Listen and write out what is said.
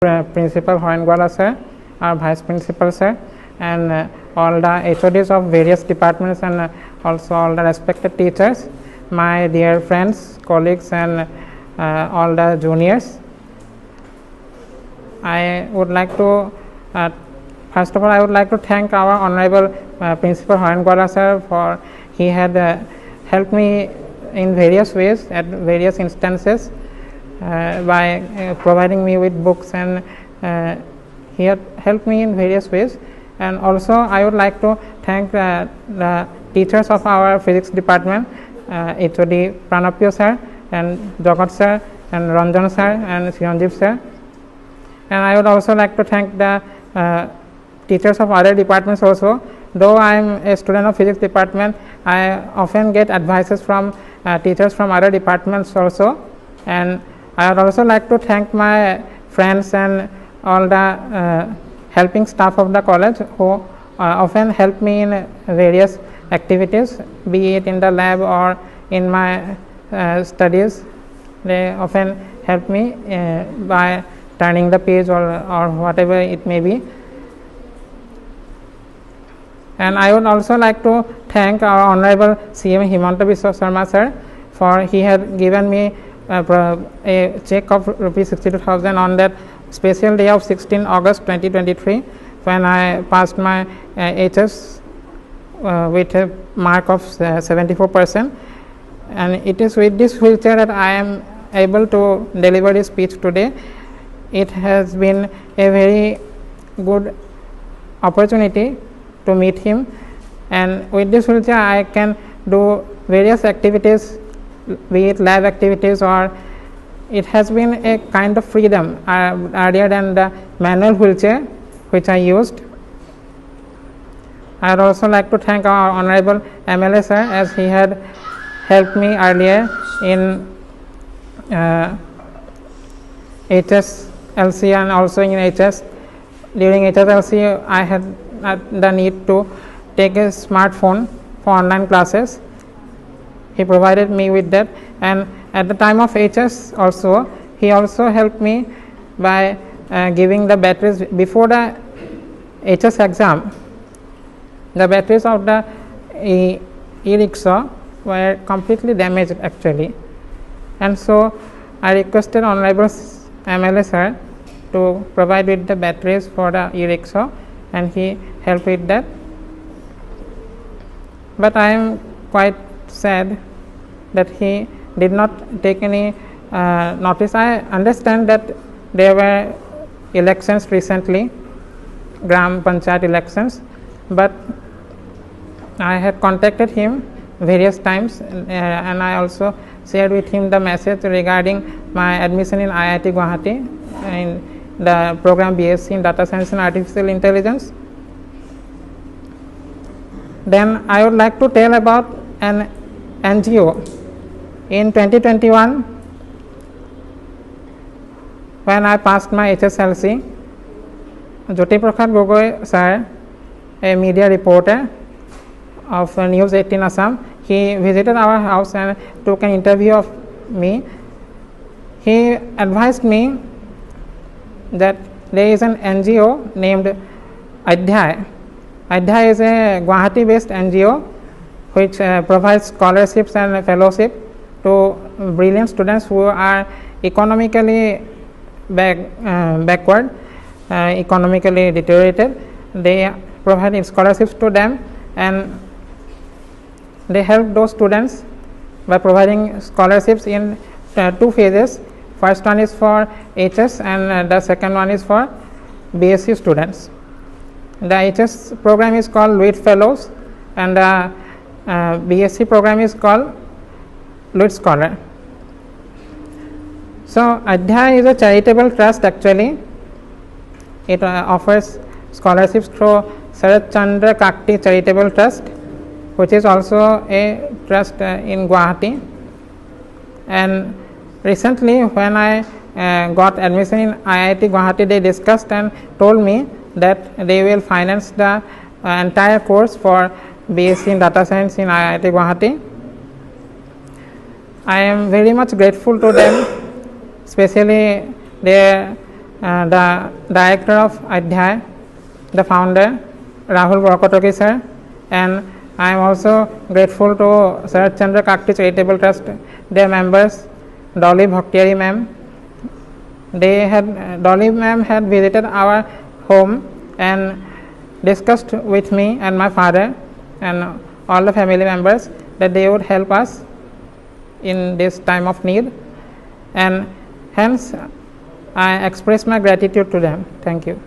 Principal Hoengwala sir, our Vice Principal sir, and all the HODs of various departments, and also all the respected teachers, my dear friends, colleagues, and all the juniors. I would like to first of all I would like to thank our Honorable Principal Hoengwala sir for he had helped me in various ways at various instances. By providing me with books, and he had helped me in various ways. And also I would like to thank the teachers of our physics department, HOD Pranapyo sir, and Jagat sir, and Ranjan sir, and Siranjeev sir. And I would also like to thank the teachers of other departments also. Though I am a student of physics department, I often get advices from teachers from other departments also. And I would also like to thank my friends and all the helping staff of the college who often help me in various activities, be it in the lab or in my studies. They often help me by turning the page or whatever it may be. And I would also like to thank our Honorable CM Himanta Biswa Sharma sir, for he had given me a check of rupees 62,000 on that special day of 16 August 2023 when I passed my HS with a mark of 74%. And it is with this wheelchair that I am able to deliver this speech today. It has been a very good opportunity to meet him, and with this wheelchair I can do various activities, be it lab activities, or it has been a kind of freedom earlier than the manual wheelchair which I used. I would also like to thank our Honorable MLA sir, as he had helped me earlier in HSLC and also in HS. During HSLC I had the need to take a smartphone for online classes. He provided me with that, and at the time of HS also he also helped me by giving the batteries before the HS exam. The batteries of the e-rickshaw were completely damaged actually, and so I requested Honorable MLA sir to provide with the batteries for the e-rickshaw, and he helped with that. But I am quite sad that he did not take any notice. I understand that there were elections recently, Gram Panchayat elections, but I had contacted him various times, and I also shared with him the message regarding my admission in IIT Guwahati in the program BSc in Data Science and Artificial Intelligence. Then I would like to tell about an NGO. In 2021, when I passed my HSLC, JyotiPrasadGogoi sir, a media reporter of News 18 Assam, he visited our house and took an interview of me. He advised me that there is an NGO named Adhyay. Adhyay is a Guwahati based NGO which provides scholarships and fellowship to brilliant students who are economically backward, economically deteriorated. They provide scholarships to them, and they help those students by providing scholarships in two phases. First one is for HS, and the second one is for BSc students. The HS program is called Luit Fellows, and the BSc program is called Luit Scholar. So Adhyay is a charitable trust actually. It offers scholarships through Sarat Chandra Kakti Charitable Trust, which is also a trust in Guwahati. And recently when I got admission in IIT Guwahati, they discussed and told me that they will finance the entire course for BSc in Data Science in IIT Guwahati. I am very much grateful to them, especially their the director of Adhyay, the founder Rahul Borkotoki sir, and I am also grateful to Sarath Chandra Kakti Charitable Trust, their members, Dolly Bhaktiari ma'am. Dolly ma'am had visited our home and discussed with me and my father and all the family members that they would help us in this time of need, and hence I express my gratitude to them. Thank you.